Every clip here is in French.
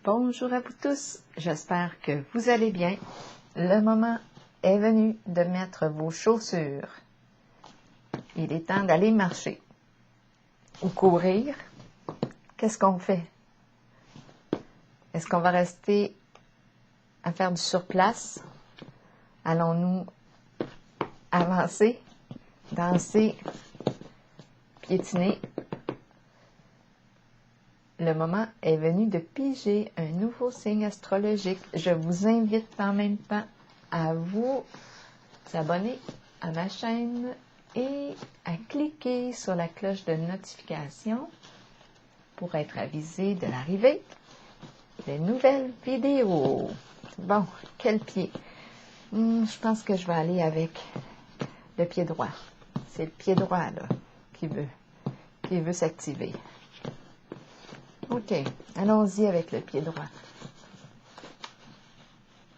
Bonjour à vous tous, j'espère que vous allez bien. Le moment est venu de mettre vos chaussures. Il est temps d'aller marcher ou courir. Qu'est-ce qu'on fait? Est-ce qu'on va rester à faire du surplace? Allons-nous avancer, danser, piétiner? Le moment est venu de piger un nouveau signe astrologique. Je vous invite en même temps à vous abonner à ma chaîne et à cliquer sur la cloche de notification pour être avisé de l'arrivée des nouvelles vidéos. Bon, quel pied? Je pense que je vais aller avec le pied droit. C'est le pied droit là qui veut s'activer. OK, allons-y avec le pied droit.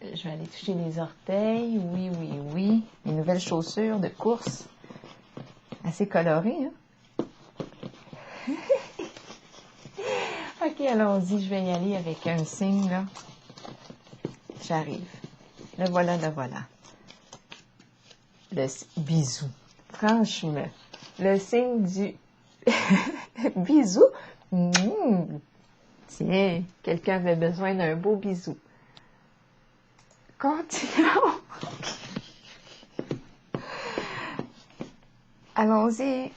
Je vais aller toucher les orteils. Oui. Mes nouvelles chaussures de course. Assez colorées, hein? OK, allons-y. Je vais y aller avec un signe, là. J'arrive. Le voilà. Le bisou. Franchement, le signe du bisou. Tiens, quelqu'un avait besoin d'un beau bisou. Continuons. Allons-y.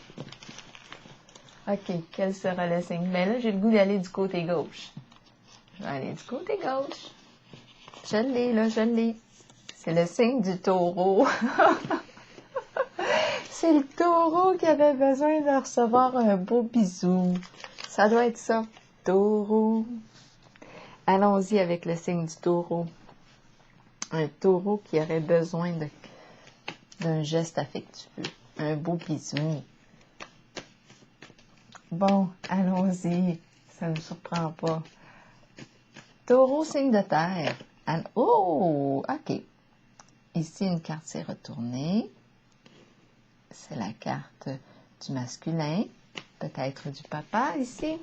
OK, quel sera le signe? Mais là, j'ai le goût d'aller du côté gauche. Je vais aller du côté gauche. Je l'ai. C'est le signe du taureau. C'est le taureau qui avait besoin de recevoir un beau bisou. Ça doit être ça, taureau. Allons-y avec le signe du taureau. Un taureau qui aurait besoin d'un geste affectueux. Un beau bisou. Bon, allons-y. Ça ne me surprend pas. Taureau, signe de terre. Oh, OK. Ici, une carte s'est retournée. C'est la carte du masculin. Peut-être du papa ici.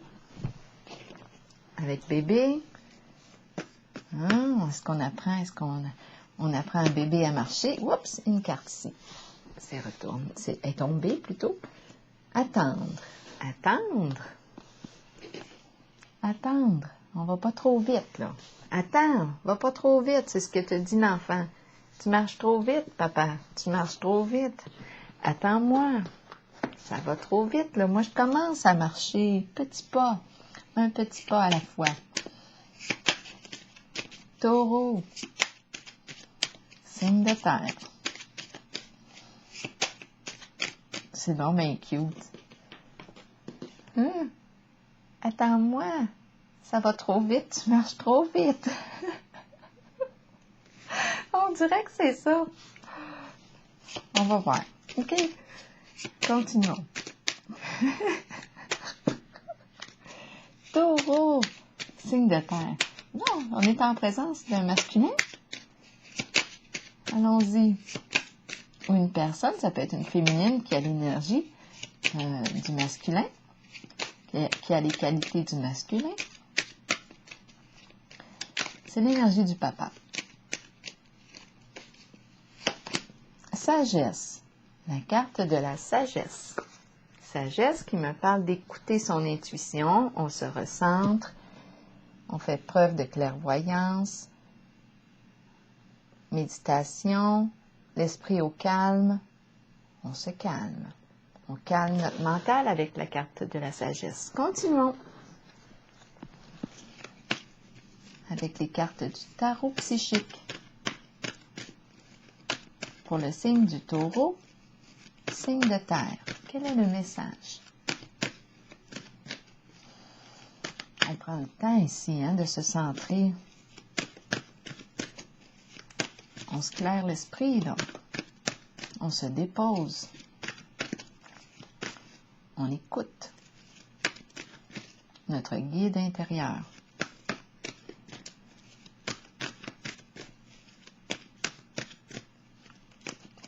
Avec bébé. Est-ce qu'on apprend? On apprend un bébé à marcher? Oups, une carte ici. C'est retourné. Est tombée plutôt. Attendre. On va pas trop vite, là. Attends, va pas trop vite, c'est ce que te dit l'enfant. Tu marches trop vite, papa. Tu marches trop vite. Attends-moi. Ça va trop vite, là. Moi, je commence à marcher. Petit pas. Un petit pas à la fois. Taureau. Signe de terre. C'est donc bien cute. Attends-moi. Ça va trop vite, tu marches trop vite. On dirait que c'est ça. On va voir. OK. Continuons. Taureau. Signe de terre. Non, on est en présence d'un masculin. Allons-y. Ou une personne, ça peut être une féminine qui a l'énergie du masculin, qui a les qualités du masculin. C'est l'énergie du papa. Sagesse. La carte de la sagesse. Sagesse qui me parle d'écouter son intuition. On se recentre. On fait preuve de clairvoyance. Méditation. L'esprit au calme. On se calme. On calme notre mental avec la carte de la sagesse. Continuons. Avec les cartes du tarot psychique. Pour le signe du taureau, signe de terre. Quel est le message? On prend le temps ici de se centrer. On se claire l'esprit, là. On se dépose. On écoute notre guide intérieur.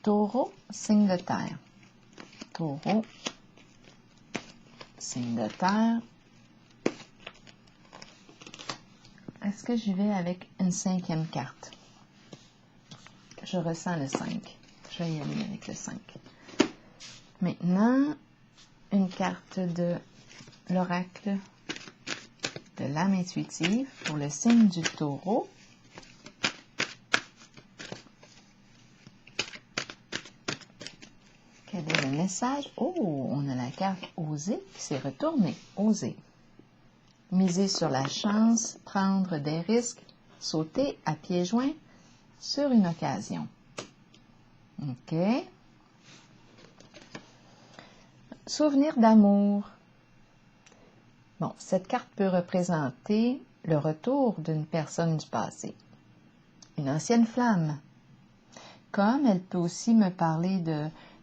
Taureau, signe de terre. Taureau, signe de terre. Est-ce que j'y vais avec une 5e carte? Je ressens le 5. Je vais y aller avec le 5. Maintenant, une carte de l'oracle de l'âme intuitive pour le signe du Taureau. Quel est le message? Oh, on a la carte Oser qui s'est retournée. Oser. Miser sur la chance, prendre des risques, sauter à pieds joints sur une occasion. OK. Souvenir d'amour. Bon, cette carte peut représenter le retour d'une personne du passé, une ancienne flamme. Comme elle peut aussi me parler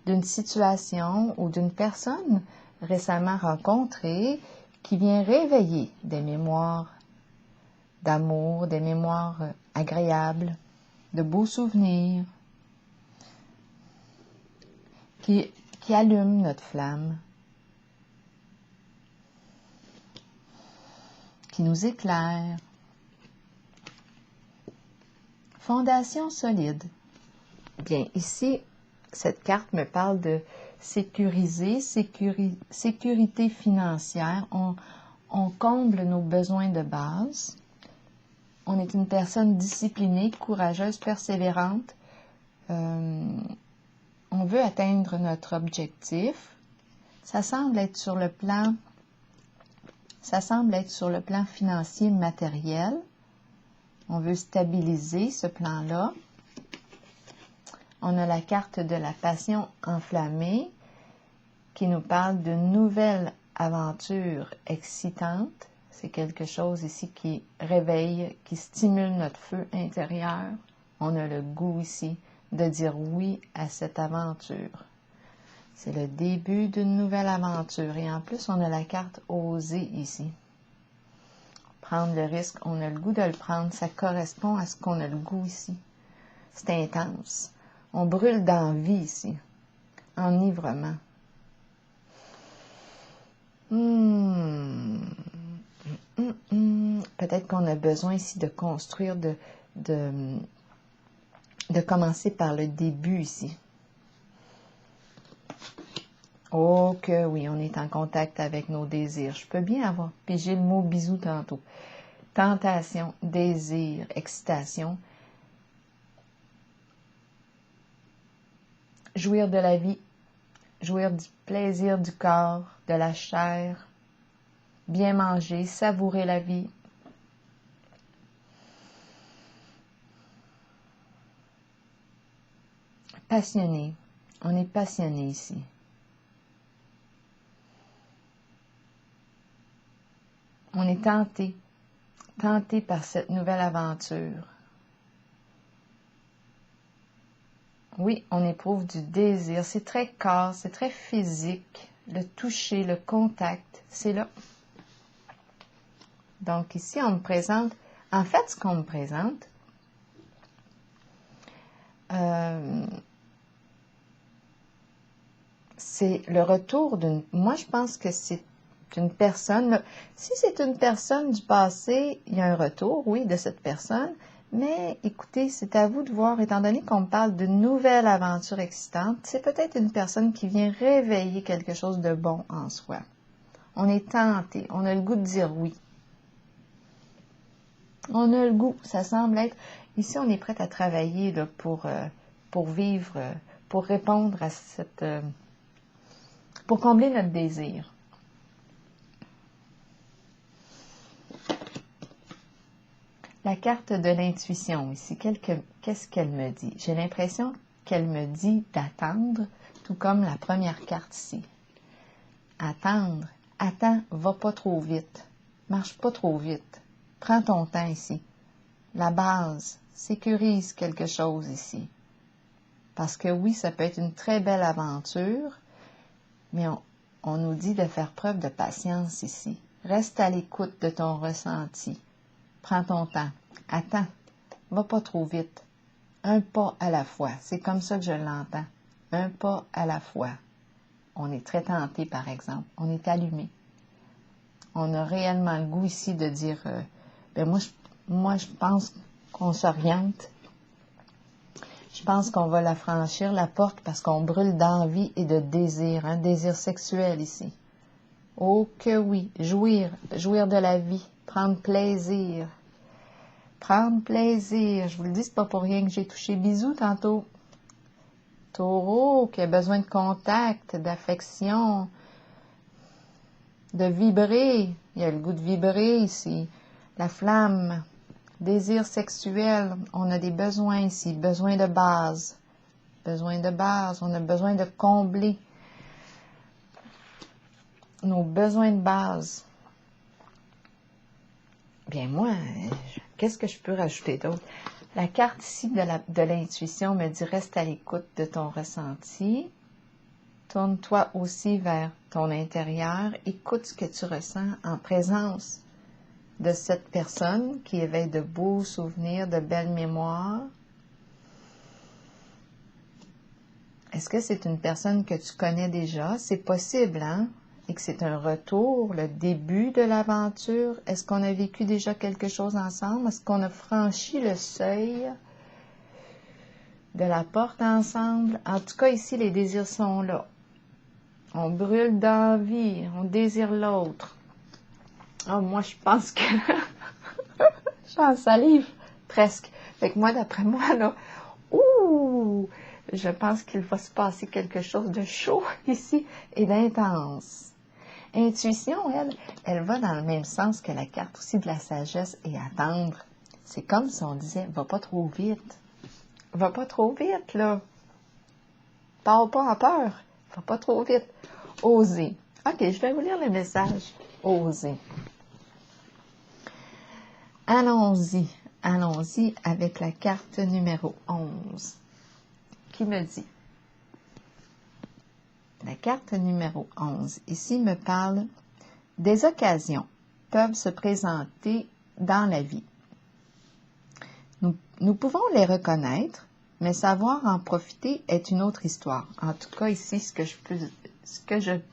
d'une situation ou d'une personne récemment rencontrée qui vient réveiller des mémoires d'amour, des mémoires agréables, de beaux souvenirs, qui allument notre flamme, qui nous éclaire. Fondation solide. Bien, ici, cette carte me parle de sécuriser, sécurité financière. On comble nos besoins de base. On est une personne disciplinée, courageuse, persévérante. On veut atteindre notre objectif. Ça semble être sur le plan financier matériel. On veut stabiliser ce plan-là. On a la carte de la passion enflammée qui nous parle d'une nouvelle aventure excitante. C'est quelque chose ici qui réveille, qui stimule notre feu intérieur. On a le goût ici de dire oui à cette aventure. C'est le début d'une nouvelle aventure. Et en plus, on a la carte Oser ici. Prendre le risque, on a le goût de le prendre. Ça correspond à ce qu'on a le goût ici. C'est intense. On brûle d'envie ici. Enivrement. Peut-être qu'on a besoin ici de construire, de commencer par le début ici. Oh que oui, on est en contact avec nos désirs. Je peux bien avoir pigé le mot bisou tantôt. Tentation, désir, excitation. Jouir de la vie, jouir du plaisir du corps, de la chair, bien manger, savourer la vie. Passionné, on est passionné ici. On est tenté par cette nouvelle aventure. Oui, on éprouve du désir. C'est très corps, c'est très physique. Le toucher, le contact, c'est là. Donc ici, on me présente, en fait, ce qu'on me présente, c'est le retour d'une... Moi, je pense que c'est une personne... Si c'est une personne du passé, il y a un retour, oui, de cette personne. Mais écoutez, c'est à vous de voir, étant donné qu'on me parle d'une nouvelle aventure excitante, c'est peut-être une personne qui vient réveiller quelque chose de bon en soi. On est tenté, on a le goût de dire oui. On a le goût, ça semble être... Ici, on est prêt à travailler là, pour vivre, pour répondre à cette... pour combler notre désir. La carte de l'intuition ici, qu'est-ce qu'elle me dit? J'ai l'impression qu'elle me dit d'attendre, tout comme la première carte ici. Attendre. Attends, va pas trop vite. Marche pas trop vite. Prends ton temps ici. La base, sécurise quelque chose ici. Parce que oui, ça peut être une très belle aventure, mais on nous dit de faire preuve de patience ici. Reste à l'écoute de ton ressenti. Prends ton temps. Attends. Va pas trop vite. Un pas à la fois. C'est comme ça que je l'entends. Un pas à la fois. On est très tenté, par exemple. On est allumé. On a réellement le goût ici de dire, moi, je pense qu'on s'oriente. Je pense qu'on va la franchir, la porte, parce qu'on brûle d'envie et de désir, un désir sexuel ici. Oh que oui, jouir de la vie, prendre plaisir. Prendre plaisir. Je vous le dis, c'est pas pour rien que j'ai touché bisous tantôt. Taureau qui a besoin de contact, d'affection, de vibrer. Il y a le goût de vibrer ici. La flamme, désir sexuel. On a des besoins ici, besoin de base. Besoin de base. On a besoin de combler nos besoins de base. Bien, moi, qu'est-ce que je peux rajouter d'autre? La carte ici de l'intuition me dit « Reste à l'écoute de ton ressenti. Tourne-toi aussi vers ton intérieur. Écoute ce que tu ressens en présence de cette personne qui éveille de beaux souvenirs, de belles mémoires. Est-ce que c'est une personne que tu connais déjà? C'est possible, hein? Et que c'est un retour, le début de l'aventure. Est-ce qu'on a vécu déjà quelque chose ensemble? Est-ce qu'on a franchi le seuil de la porte ensemble? En tout cas, ici, les désirs sont là. On brûle d'envie, on désire l'autre. Oh, moi, je pense que j'en salive presque. Fait que moi, d'après moi, là, je pense qu'il va se passer quelque chose de chaud ici et d'intense. Intuition, elle va dans le même sens que la carte aussi de la sagesse et attendre. C'est comme si on disait, va pas trop vite. Va pas trop vite, là. Pars pas en peur. Va pas trop vite. Oser. OK, je vais vous lire le message. Oser. Allons-y. Allons-y avec la carte numéro 11 qui me dit, la carte numéro 11 ici me parle des occasions peuvent se présenter dans la vie. Nous pouvons les reconnaître, mais savoir en profiter est une autre histoire. En tout cas, ici, ce que je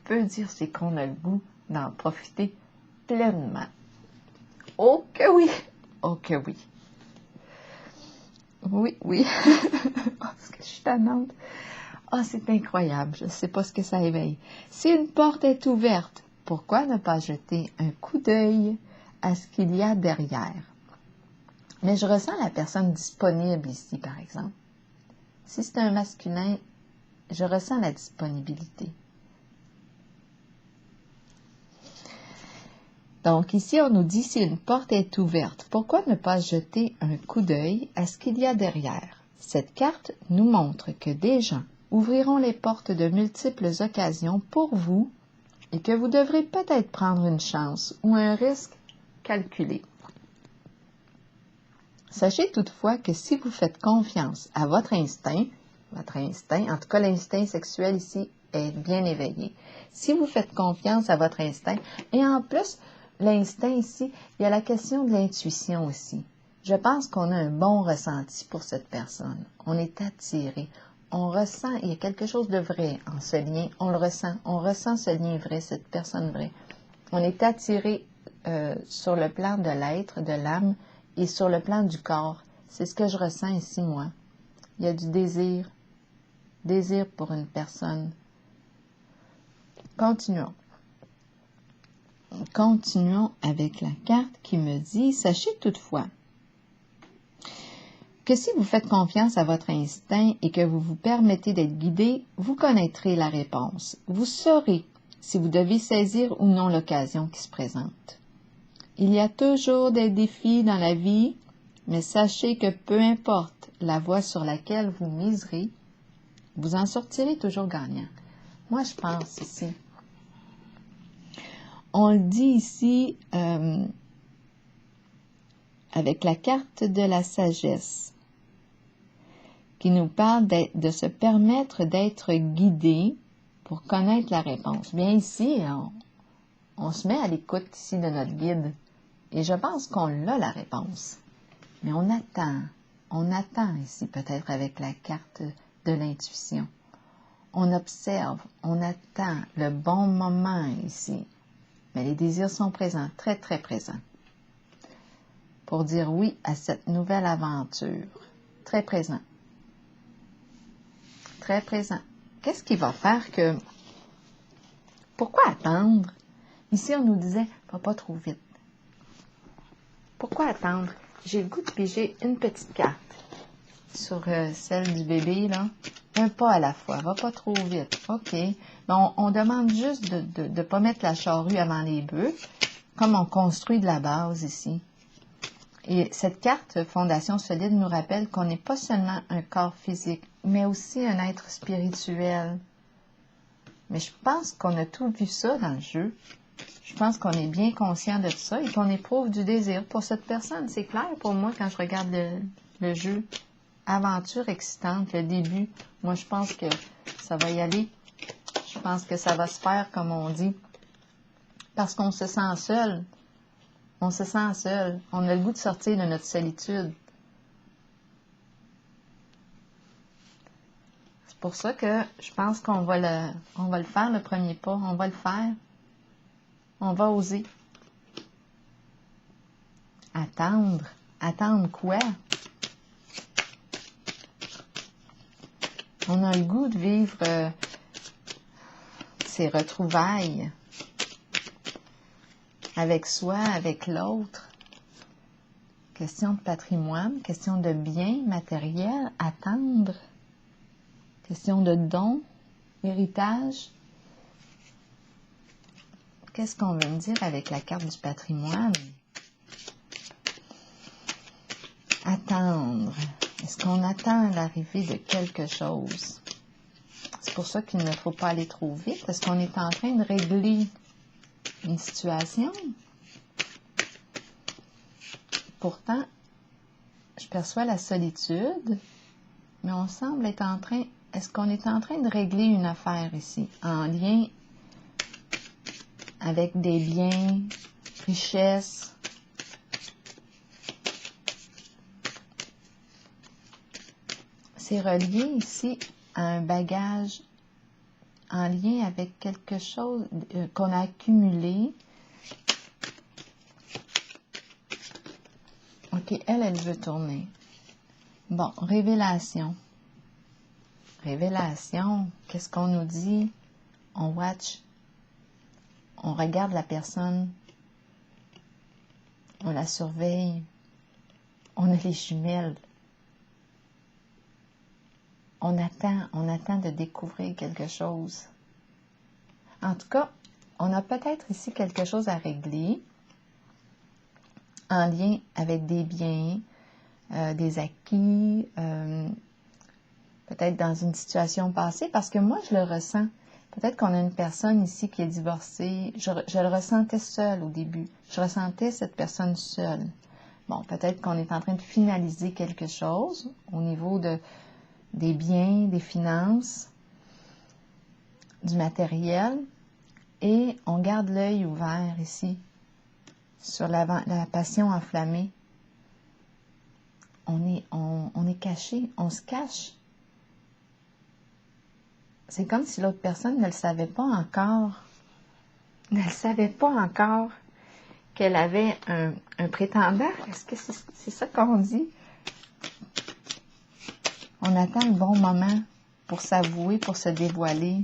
peux dire, c'est qu'on a le goût d'en profiter pleinement. Oh que oui! Oh que oui! Oui, oui. Parce que je suis tannante. Ah, c'est incroyable. Je ne sais pas ce que ça éveille. Si une porte est ouverte, pourquoi ne pas jeter un coup d'œil à ce qu'il y a derrière? Mais je ressens la personne disponible ici, par exemple. Si c'est un masculin, je ressens la disponibilité. Donc ici, on nous dit si une porte est ouverte, pourquoi ne pas jeter un coup d'œil à ce qu'il y a derrière? Cette carte nous montre que des gens ouvriront les portes de multiples occasions pour vous et que vous devrez peut-être prendre une chance ou un risque calculé. Sachez toutefois que si vous faites confiance à votre instinct, en tout cas l'instinct sexuel ici est bien éveillé. Si vous faites confiance à votre instinct, et en plus, l'instinct ici, il y a la question de l'intuition aussi. Je pense qu'on a un bon ressenti pour cette personne. On est attiré. On ressent, il y a quelque chose de vrai en ce lien. On le ressent. On ressent ce lien vrai, cette personne vraie. On est attiré sur le plan de l'être, de l'âme et sur le plan du corps. C'est ce que je ressens ici, moi. Il y a du désir. Désir pour une personne. Continuons. Continuons avec la carte qui me dit, sachez toutefois que si vous faites confiance à votre instinct et que vous vous permettez d'être guidé, vous connaîtrez la réponse. Vous saurez si vous devez saisir ou non l'occasion qui se présente. Il y a toujours des défis dans la vie, mais sachez que peu importe la voie sur laquelle vous miserez, vous en sortirez toujours gagnant. Moi, je pense ici. On le dit ici avec la carte de la sagesse qui nous parle de se permettre d'être guidé pour connaître la réponse. Bien ici, on se met à l'écoute ici de notre guide et je pense qu'on a la réponse. Mais on attend ici peut-être avec la carte de l'intuition. On observe, on attend le bon moment ici. Mais les désirs sont présents, très, très présents. pour dire oui à cette nouvelle aventure. Très présent. Très présent. Qu'est-ce qui va faire que... Pourquoi attendre? Ici, on nous disait, va pas trop vite. Pourquoi attendre? J'ai le goût de piger une petite carte sur celle du bébé, là. Un pas à la fois, va pas trop vite. OK. Bon, on demande juste de ne pas mettre la charrue avant les bœufs, comme on construit de la base ici. Et cette carte Fondation solide nous rappelle qu'on n'est pas seulement un corps physique, mais aussi un être spirituel. Mais je pense qu'on a tout vu ça dans le jeu. Je pense qu'on est bien conscient de ça et qu'on éprouve du désir pour cette personne. C'est clair pour moi quand je regarde le jeu. Aventure excitante, le début. Moi, je pense que ça va y aller. Je pense que ça va se faire, comme on dit. Parce qu'on se sent seul. On se sent seul. On a le goût de sortir de notre solitude. C'est pour ça que je pense qu'on va le faire, le premier pas. On va le faire. On va oser. Attendre. Attendre quoi? On a le goût de vivre ces retrouvailles avec soi, avec l'autre. Question de patrimoine, question de biens matériels, attendre. Question de dons, héritage. Qu'est-ce qu'on veut me dire avec la carte du patrimoine? Attendre. Est-ce qu'on attend l'arrivée de quelque chose? C'est pour ça qu'il ne faut pas aller trop vite, parce qu'on est en train de régler une situation. Pourtant, je perçois la solitude, mais on semble être en train... Est-ce qu'on est en train de régler une affaire ici, en lien avec des biens, richesses? C'est relié ici à un bagage en lien avec quelque chose qu'on a accumulé. OK, elle veut tourner. Bon, révélation. Révélation, qu'est-ce qu'on nous dit? On watch. On regarde la personne. On la surveille. On a les jumelles. On attend de découvrir quelque chose. En tout cas, on a peut-être ici quelque chose à régler en lien avec des biens, des acquis, peut-être dans une situation passée, parce que moi, je le ressens. Peut-être qu'on a une personne ici qui est divorcée. Je le ressentais seule au début. Je ressentais cette personne seule. Bon, peut-être qu'on est en train de finaliser quelque chose au niveau des biens, des finances, du matériel, et on garde l'œil ouvert ici sur la passion enflammée. On est caché, on se cache. C'est comme si l'autre personne ne le savait pas encore. Ne le savait pas encore qu'elle avait un prétendant. Est-ce que c'est ça qu'on dit? On attend le bon moment pour s'avouer, pour se dévoiler.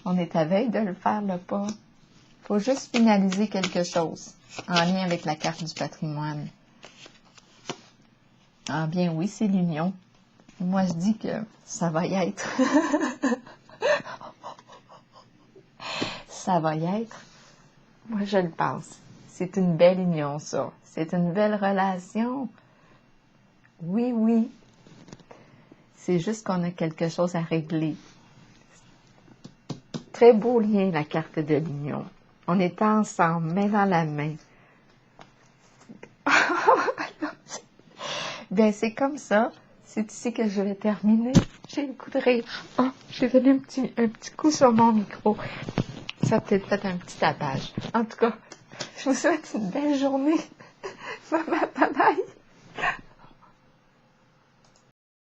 On est à veille de le faire, le pas. Il faut juste finaliser quelque chose en lien avec la carte du patrimoine. Ah bien oui, c'est l'union. Moi, je dis que ça va y être. Ça va y être. Moi, je le pense. C'est une belle union, ça. C'est une belle relation. Oui, oui. C'est juste qu'on a quelque chose à régler. Très beau lien, la carte de l'union. On est ensemble, main dans la main. Bien, c'est comme ça. C'est ici que je vais terminer. J'ai le coup de rire. Oh, j'ai donné un petit coup sur mon micro. Ça a peut-être fait un petit tapage. En tout cas, je vous souhaite une belle journée. Bye bye.